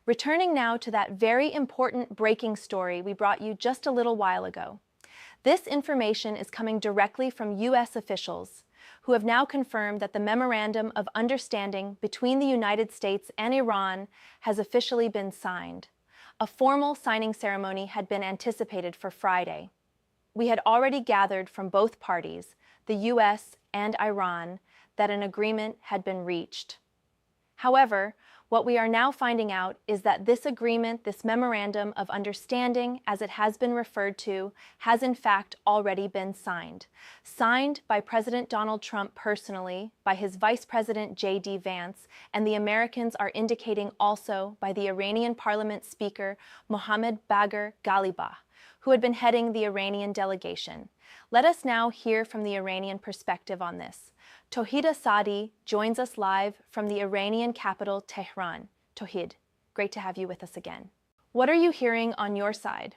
Returning now to that very important breaking story we brought you just a little while ago. This information is coming directly from U.S. officials, who have now confirmed that the Memorandum of Understanding between the United States and Iran has officially been signed. A formal signing ceremony had been anticipated for Friday. We had already gathered from both parties, the U.S. and Iran, that an agreement had been reached. However, what we are now finding out is that this agreement, this Memorandum of Understanding, as it has been referred to, has in fact already been signed. Signed by President Donald Trump personally, by his Vice President J.D. Vance, and the Americans are indicating also by the Iranian Parliament Speaker Mohammad Bagher Qalibaf, who had been heading the Iranian delegation. Let us now hear from the Iranian perspective on this. Tohid Asadi joins us live from the Iranian capital, Tehran. Tohid, great to have you with us again. What are you hearing on your side?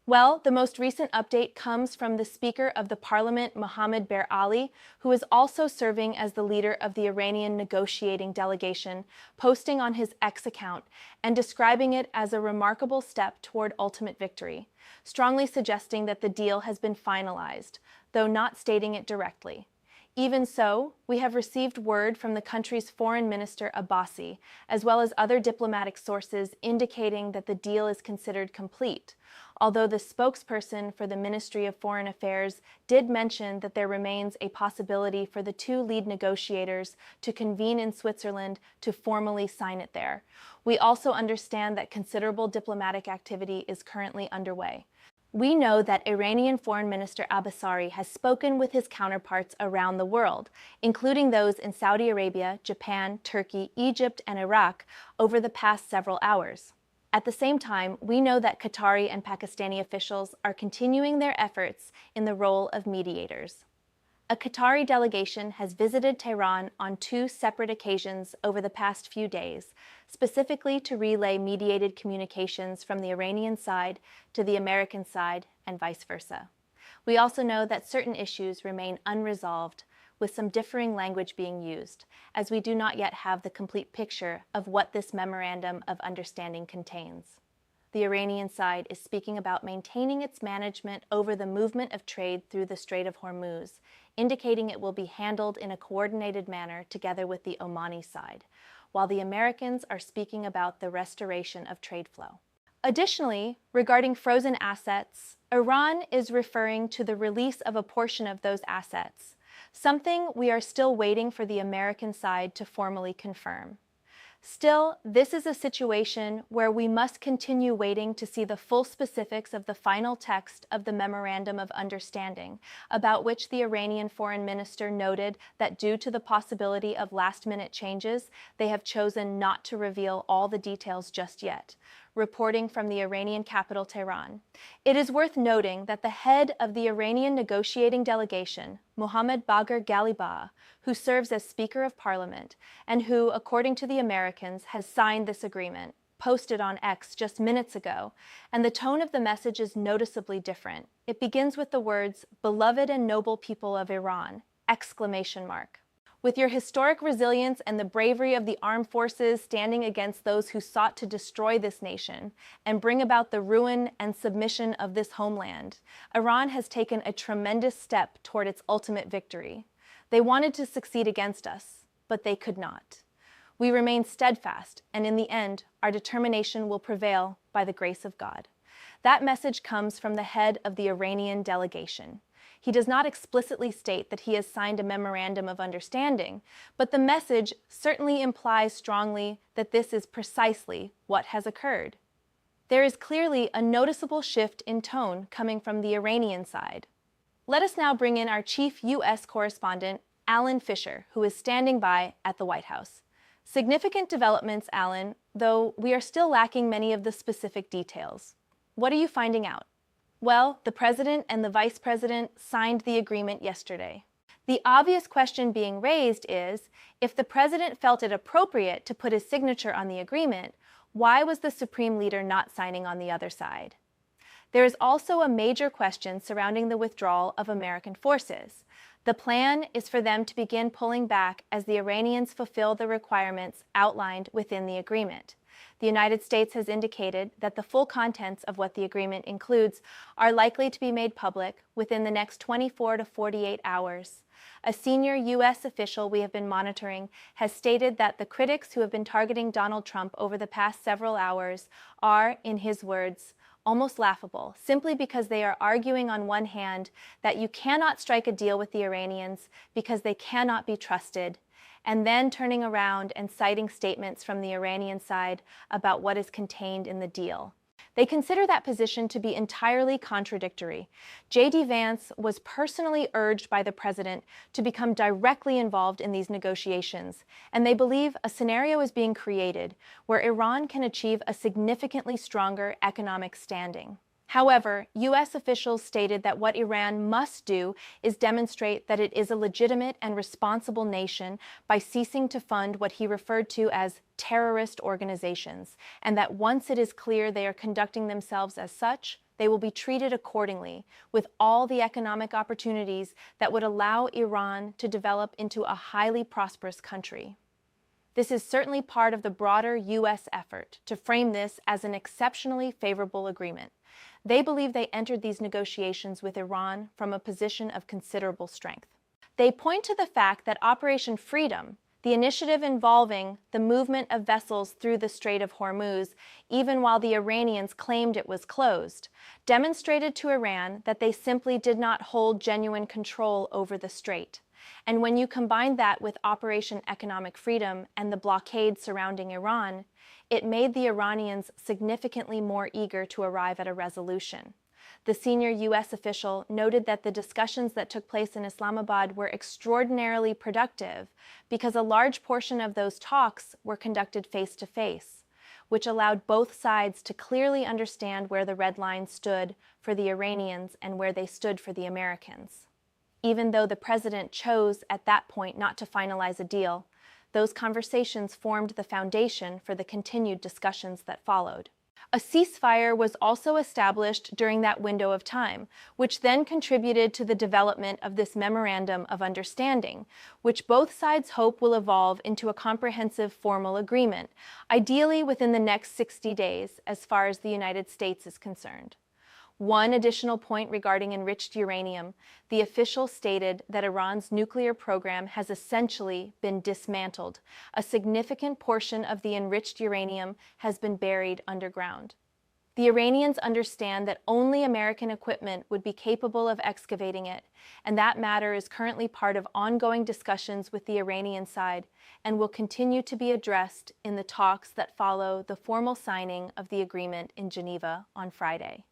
Well, the most recent update comes from the Speaker of the Parliament, Mohammad Bagher Qalibaf, who is also serving as the leader of the Iranian negotiating delegation, posting on his X account and describing it as a remarkable step toward ultimate victory, strongly suggesting that the deal has been finalized, though not stating it directly. Even so, we have received word from the country's Foreign Minister Abbasi, as well as other diplomatic sources indicating that the deal is considered complete, although the spokesperson for the Ministry of Foreign Affairs did mention that there remains a possibility for the two lead negotiators to convene in Switzerland to formally sign it there. We also understand that considerable diplomatic activity is currently underway. We know that Iranian Foreign Minister Abbasi has spoken with his counterparts around the world, including those in Saudi Arabia, Japan, Turkey, Egypt, and Iraq, over the past several hours. At the same time, we know that Qatari and Pakistani officials are continuing their efforts in the role of mediators. A Qatari delegation has visited Tehran on two separate occasions over the past few days, specifically to relay mediated communications from the Iranian side to the American side and vice versa. We also know that certain issues remain unresolved, with some differing language being used, as we do not yet have the complete picture of what this Memorandum of Understanding contains. The Iranian side is speaking about maintaining its management over the movement of trade through the Strait of Hormuz, indicating it will be handled in a coordinated manner together with the Omani side, while the Americans are speaking about the restoration of trade flow. Additionally, regarding frozen assets, Iran is referring to the release of a portion of those assets, something we are still waiting for the American side to formally confirm. Still, this is a situation where we must continue waiting to see the full specifics of the final text of the Memorandum of Understanding, about which the Iranian foreign minister noted that due to the possibility of last-minute changes, they have chosen not to reveal all the details just yet. Reporting from the Iranian capital, Tehran. It is worth noting that the head of the Iranian negotiating delegation, Mohammad Bagher Qalibaf, who serves as Speaker of Parliament, and who, according to the Americans, has signed this agreement, posted on X just minutes ago, and the tone of the message is noticeably different. It begins with the words, "Beloved and noble people of Iran!" exclamation mark. With your historic resilience and the bravery of the armed forces standing against those who sought to destroy this nation and bring about the ruin and submission of this homeland, Iran has taken a tremendous step toward its ultimate victory. They wanted to succeed against us, but they could not. We remain steadfast, and in the end, our determination will prevail by the grace of God. That message comes from the head of the Iranian delegation. He does not explicitly state that he has signed a Memorandum of Understanding, but the message certainly implies strongly that this is precisely what has occurred. There is clearly a noticeable shift in tone coming from the Iranian side. Let us now bring in our chief U.S. correspondent, Alan Fisher, who is standing by at the White House. Significant developments, Alan, though we are still lacking many of the specific details. What are you finding out? Well, the president and the vice president signed the agreement yesterday. The obvious question being raised is, if the president felt it appropriate to put his signature on the agreement, why was the supreme leader not signing on the other side? There is also a major question surrounding the withdrawal of American forces. The plan is for them to begin pulling back as the Iranians fulfill the requirements outlined within the agreement. The United States has indicated that the full contents of what the agreement includes are likely to be made public within the next 24 to 48 hours. A senior U.S. official we have been monitoring has stated that the critics who have been targeting Donald Trump over the past several hours are, in his words, almost laughable, simply because they are arguing on one hand that you cannot strike a deal with the Iranians because they cannot be trusted, and then turning around and citing statements from the Iranian side about what is contained in the deal. They consider that position to be entirely contradictory. J.D. Vance was personally urged by the president to become directly involved in these negotiations, and they believe a scenario is being created where Iran can achieve a significantly stronger economic standing. However, U.S. officials stated that what Iran must do is demonstrate that it is a legitimate and responsible nation by ceasing to fund what he referred to as terrorist organizations, and that once it is clear they are conducting themselves as such, they will be treated accordingly, with all the economic opportunities that would allow Iran to develop into a highly prosperous country. This is certainly part of the broader U.S. effort to frame this as an exceptionally favorable agreement. They believe they entered these negotiations with Iran from a position of considerable strength. They point to the fact that Operation Freedom, the initiative involving the movement of vessels through the Strait of Hormuz, even while the Iranians claimed it was closed, demonstrated to Iran that they simply did not hold genuine control over the strait. And when you combine that with Operation Economic Freedom and the blockade surrounding Iran, it made the Iranians significantly more eager to arrive at a resolution. The senior U.S. official noted that the discussions that took place in Islamabad were extraordinarily productive because a large portion of those talks were conducted face-to-face, which allowed both sides to clearly understand where the red line stood for the Iranians and where they stood for the Americans. Even though the president chose at that point not to finalize a deal, those conversations formed the foundation for the continued discussions that followed. A ceasefire was also established during that window of time, which then contributed to the development of this Memorandum of Understanding, which both sides hope will evolve into a comprehensive formal agreement, ideally within the next 60 days, as far as the United States is concerned. One additional point regarding enriched uranium, the official stated that Iran's nuclear program has essentially been dismantled. A significant portion of the enriched uranium has been buried underground. The Iranians understand that only American equipment would be capable of excavating it, and that matter is currently part of ongoing discussions with the Iranian side and will continue to be addressed in the talks that follow the formal signing of the agreement in Geneva on Friday.